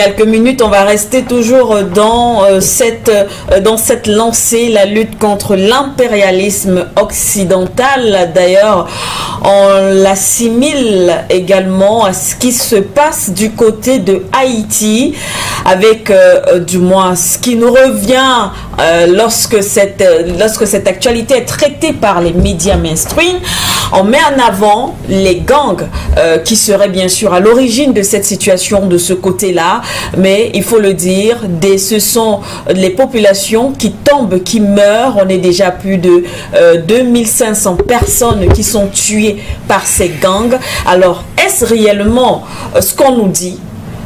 quelques minutes, on va rester toujours dans cette lancée, la lutte contre l'impérialisme occidental. D'ailleurs, on l'assimile également à ce qui se passe du côté de Haïti, avec du moins ce qui nous revient lorsque cette actualité est traitée par les médias mainstream. On met en avant les gangs qui seraient bien sûr à l'origine de cette situation de ce côté-là, mais il faut le dire, ce sont les populations qui tombent, qui meurent. On est déjà plus de 2500 personnes qui sont tuées par ces gangs. Alors, est-ce réellement ce qu'on nous dit?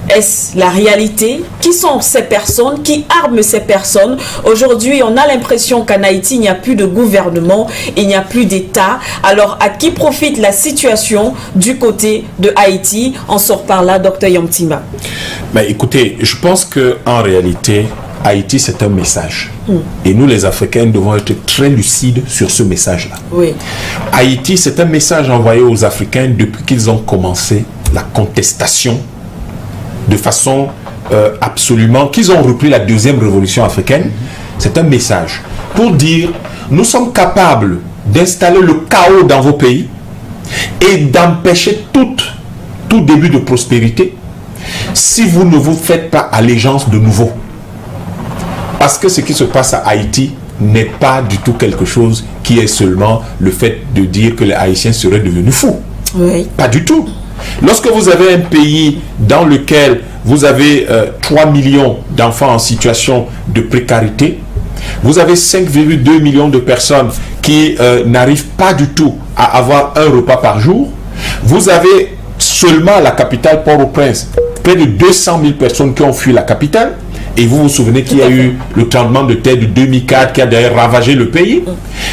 Est-ce la réalité? Qui sont ces personnes? Qui arment ces personnes? Aujourd'hui, on a l'impression qu'en Haïti, il n'y a plus de gouvernement, il n'y a plus d'État. Alors, à qui profite la situation du côté de Haïti? On sort par là, Dr Yom-Timba. Mais écoutez, je pense qu'en réalité, Haïti, c'est un message. Et nous, les Africains, devons être très lucides sur ce message-là. Oui. Haïti, c'est un message envoyé aux Africains depuis qu'ils ont commencé la contestation de façon absolument, qu'ils ont repris la deuxième révolution africaine. C'est un message pour dire, nous sommes capables d'installer le chaos dans vos pays et d'empêcher tout début de prospérité si vous ne vous faites pas allégeance de nouveau. Parce que ce qui se passe à Haïti n'est pas du tout quelque chose qui est seulement le fait de dire que les Haïtiens seraient devenus fous. Oui. Pas du tout. Lorsque vous avez un pays dans lequel vous avez 3 millions d'enfants en situation de précarité, vous avez 5,2 millions de personnes qui n'arrivent pas du tout à avoir un repas par jour, vous avez seulement à la capitale Port-au-Prince près de 200 000 personnes qui ont fui la capitale. Et vous vous souvenez qu'il y a eu le tremblement de terre de 2004 qui a d'ailleurs ravagé le pays.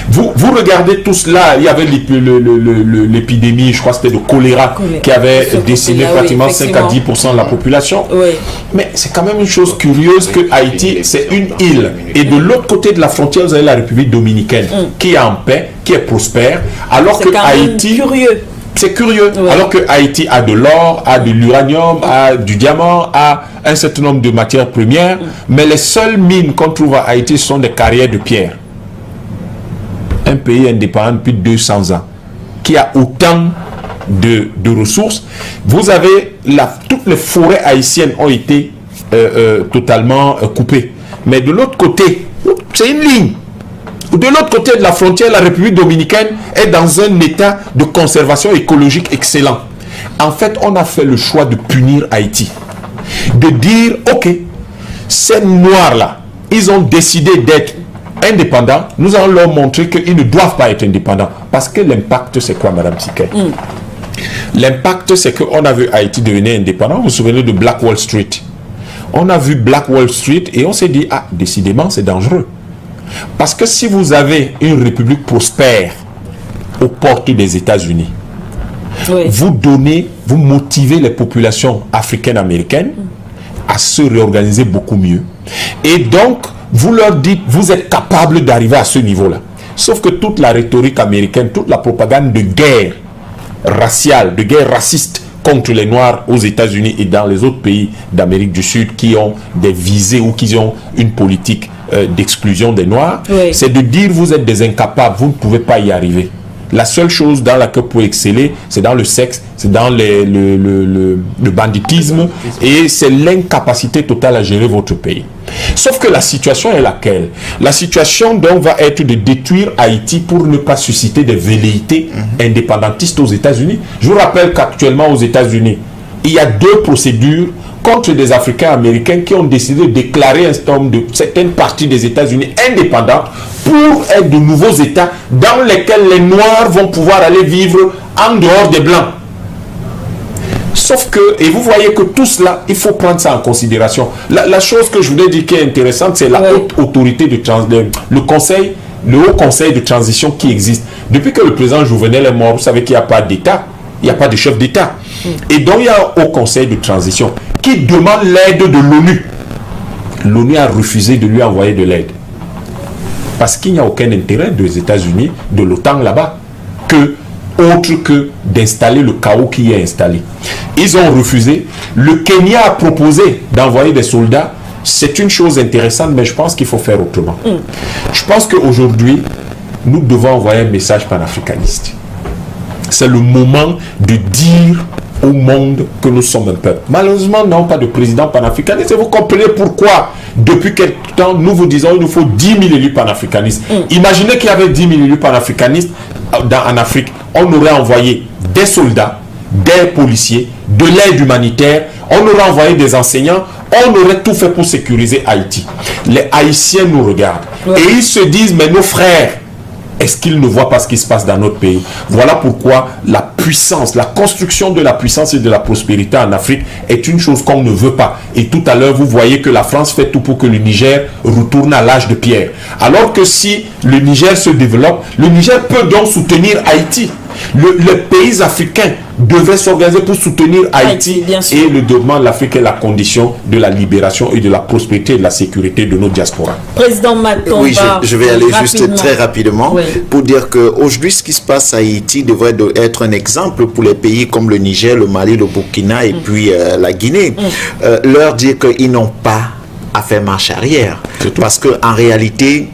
Vous regardez tout cela, il y avait l'épidémie, je crois que c'était de choléra qui avait décimé pratiquement 5 à 10% de la population. Oui. Mais c'est quand même une chose curieuse que Haïti, c'est une île. Et de l'autre côté de la frontière, vous avez la République dominicaine qui est en paix, qui est prospère, alors que Haïti... curieux. C'est curieux, alors que Haïti a de l'or, a de l'uranium, a du diamant, a un certain nombre de matières premières, mais les seules mines qu'on trouve à Haïti sont des carrières de pierre. Un pays indépendant depuis 200 ans, qui a autant de ressources. Vous avez, toutes les forêts haïtiennes ont été totalement coupées. Mais de l'autre côté, c'est une ligne. De l'autre côté de la frontière, la République dominicaine est dans un état de conservation écologique excellent. En fait, on a fait le choix de punir Haïti. De dire, ok, ces Noirs-là, ils ont décidé d'être indépendants. Nous allons leur montrer qu'ils ne doivent pas être indépendants. Parce que l'impact, c'est quoi, Madame Tiquet? L'impact, c'est qu'on a vu Haïti devenir indépendant. Vous vous souvenez de Black Wall Street? On a vu Black Wall Street et on s'est dit, ah, décidément, c'est dangereux. Parce que si vous avez une république prospère aux portes des États-Unis, vous motivez les populations africaines américaines à se réorganiser beaucoup mieux. Et donc, vous leur dites, vous êtes capables d'arriver à ce niveau-là. Sauf que toute la rhétorique américaine, toute la propagande de guerre raciale, de guerre raciste contre les Noirs aux États-Unis et dans les autres pays d'Amérique du Sud qui ont des visées ou qui ont une politique d'exclusion des Noirs, c'est de dire vous êtes des incapables, vous ne pouvez pas y arriver. La seule chose dans laquelle vous pouvez exceller, c'est dans le sexe, c'est dans le banditisme et c'est l'incapacité totale à gérer votre pays. Sauf que la situation est laquelle? La situation donc va être de détruire Haïti pour ne pas susciter des velléités indépendantistes aux États-Unis. Je vous rappelle qu'actuellement aux États-Unis, il y a 2 procédures contre des Africains américains qui ont décidé de déclarer un certain nombre de certaines parties des États-Unis indépendantes pour être de nouveaux États dans lesquels les Noirs vont pouvoir aller vivre en dehors des Blancs. Sauf que, et vous voyez que tout cela, il faut prendre ça en considération. La chose que je voulais dire qui est intéressante, c'est la haute autorité de le haut conseil de transition qui existe. Depuis que le président Jouvenel est mort, vous savez qu'il n'y a pas d'État, il n'y a pas de chef d'État. Et donc il y a un haut conseil de transition qui demande l'aide de l'ONU. L'ONU a refusé de lui envoyer de l'aide. Parce qu'il n'y a aucun intérêt des États-Unis, de l'OTAN là-bas, que autre que d'installer le chaos qui est installé. Ils ont refusé. Le Kenya a proposé d'envoyer des soldats. C'est une chose intéressante, mais je pense qu'il faut faire autrement. Je pense qu'aujourd'hui, nous devons envoyer un message panafricaniste. C'est le moment de dire au monde que nous sommes un peuple. Malheureusement, nous n'avons pas de président panafricaniste. Et vous comprenez pourquoi, depuis quelque temps, nous vous disons qu'il nous faut 10 000 élus panafricanistes. Imaginez qu'il y avait 10 000 élus panafricanistes en Afrique. On aurait envoyé des soldats, des policiers, de l'aide humanitaire, on aurait envoyé des enseignants, on aurait tout fait pour sécuriser Haïti. Les Haïtiens nous regardent et ils se disent, mais nos frères, est-ce qu'ils ne voient pas ce qui se passe dans notre pays? Voilà pourquoi la puissance, la construction de la puissance et de la prospérité en Afrique est une chose qu'on ne veut pas. Et tout à l'heure, vous voyez que la France fait tout pour que le Niger retourne à l'âge de pierre. Alors que si le Niger se développe, le Niger peut donc soutenir Haïti. Les pays africains devaient s'organiser pour soutenir Haïti et le développement de l'Afrique est la condition de la libération et de la prospérité et de la sécurité de nos diasporas. Président Matomba, oui, je vais aller juste très rapidement pour dire qu'aujourd'hui, ce qui se passe à Haïti devrait être un exemple pour les pays comme le Niger, le Mali, le Burkina et puis la Guinée. Leur dire qu'ils n'ont pas à faire marche arrière. Parce qu'en réalité,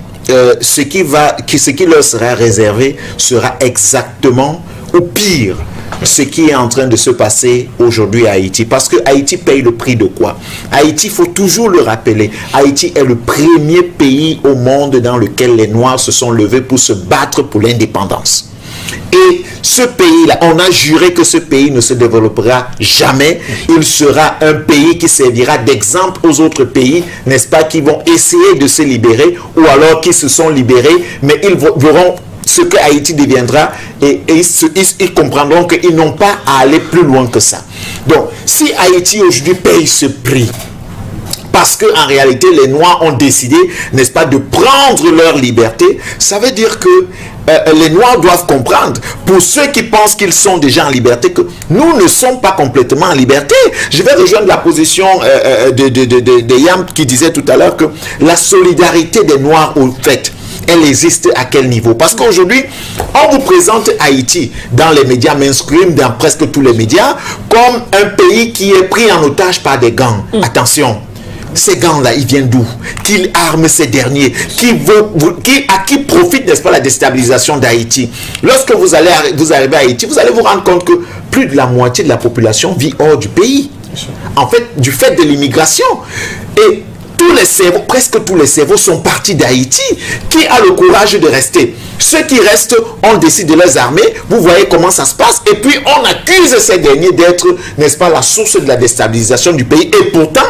ce qui leur sera réservé sera exactement, au pire, ce qui est en train de se passer aujourd'hui à Haïti. Parce que Haïti paye le prix de quoi? Haïti, il faut toujours le rappeler, Haïti est le premier pays au monde dans lequel les Noirs se sont levés pour se battre pour l'indépendance. Et ce pays-là, on a juré que ce pays ne se développera jamais. Il sera un pays qui servira d'exemple aux autres pays, n'est-ce pas, qui vont essayer de se libérer ou alors qui se sont libérés, mais ils verront ce que Haïti deviendra et ils comprendront qu'ils n'ont pas à aller plus loin que ça. Donc, si Haïti aujourd'hui paye ce prix, parce qu'en réalité, les Noirs ont décidé, n'est-ce pas, de prendre leur liberté, ça veut dire que les Noirs doivent comprendre, pour ceux qui pensent qu'ils sont déjà en liberté, que nous ne sommes pas complètement en liberté. Je vais rejoindre la position de Yam qui disait tout à l'heure que la solidarité des Noirs, au fait, elle existe à quel niveau? Parce qu'aujourd'hui, on vous présente Haïti dans les médias mainstream, dans presque tous les médias, comme un pays qui est pris en otage par des gangs. Attention, ces gangs-là, ils viennent d'où? Qui arment ces derniers? À qui profite, n'est-ce pas, la déstabilisation d'Haïti? Lorsque vous arrivez à Haïti, vous allez vous rendre compte que plus de la moitié de la population vit hors du pays. En fait, du fait de l'immigration. Et tous les cerveaux, presque tous les cerveaux sont partis d'Haïti. Qui a le courage de rester? Ceux qui restent, on décide de les armer. Vous voyez comment ça se passe. Et puis, on accuse ces derniers d'être, n'est-ce pas, la source de la déstabilisation du pays. Et pourtant,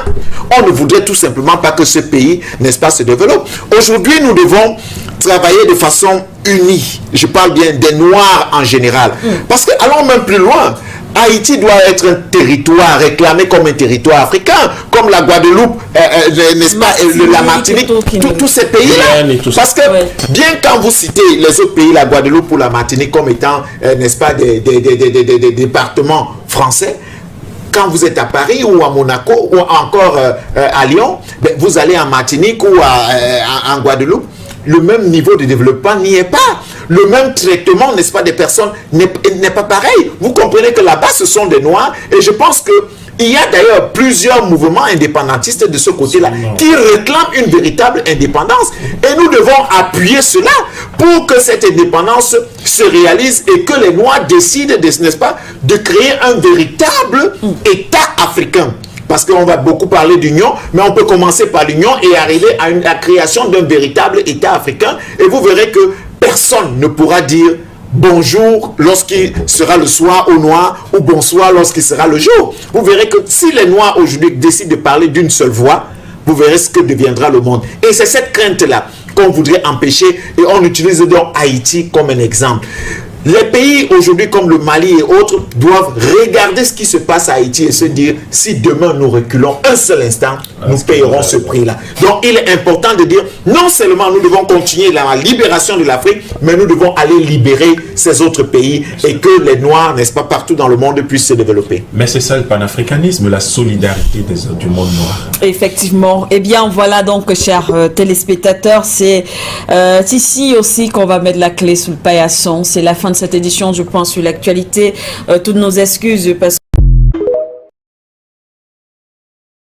on ne voudrait tout simplement pas que ce pays, n'est-ce pas, se développe. Aujourd'hui, nous devons travailler de façon unie. Je parle bien des Noirs en général. Parce que, allons même plus loin, Haïti doit être un territoire réclamé comme un territoire africain, comme la Guadeloupe, n'est-ce pas, la Martinique, tous ces pays-là. Parce que bien quand vous citez les autres pays, la Guadeloupe ou la Martinique comme étant, n'est-ce pas, des départements français, quand vous êtes à Paris ou à Monaco ou encore à Lyon, ben, vous allez en Martinique ou en Guadeloupe, le même niveau de développement n'y est pas. Le même traitement, n'est-ce pas, des personnes n'est pas pareil. Vous comprenez que là-bas, ce sont des Noirs. Et je pense qu'il y a d'ailleurs plusieurs mouvements indépendantistes de ce côté-là qui réclament une véritable indépendance. Et nous devons appuyer cela pour que cette indépendance se réalise et que les Noirs décident, n'est-ce pas, de créer un véritable État africain. Parce qu'on va beaucoup parler d'union, mais on peut commencer par l'union et arriver à la création d'un véritable État africain. Et vous verrez que personne ne pourra dire bonjour lorsqu'il sera le soir aux Noirs ou bonsoir lorsqu'il sera le jour. Vous verrez que si les Noirs aujourd'hui décident de parler d'une seule voix, vous verrez ce que deviendra le monde. Et c'est cette crainte-là qu'on voudrait empêcher et on utilise donc Haïti comme un exemple. Les pays aujourd'hui comme le Mali et autres doivent regarder ce qui se passe à Haïti et se dire si demain nous reculons un seul instant, nous payerons ce prix-là. Donc il est important de dire non seulement nous devons continuer la libération de l'Afrique, mais nous devons aller libérer ces autres pays et que les Noirs, n'est-ce pas, partout dans le monde puissent se développer. Mais c'est ça le panafricanisme, la solidarité du monde noir. Effectivement. Eh bien voilà donc, chers téléspectateurs, c'est ici aussi qu'on va mettre la clé sous le paillasson. C'est la fin de cette édition du Point sur l'actualité. Toutes nos excuses parce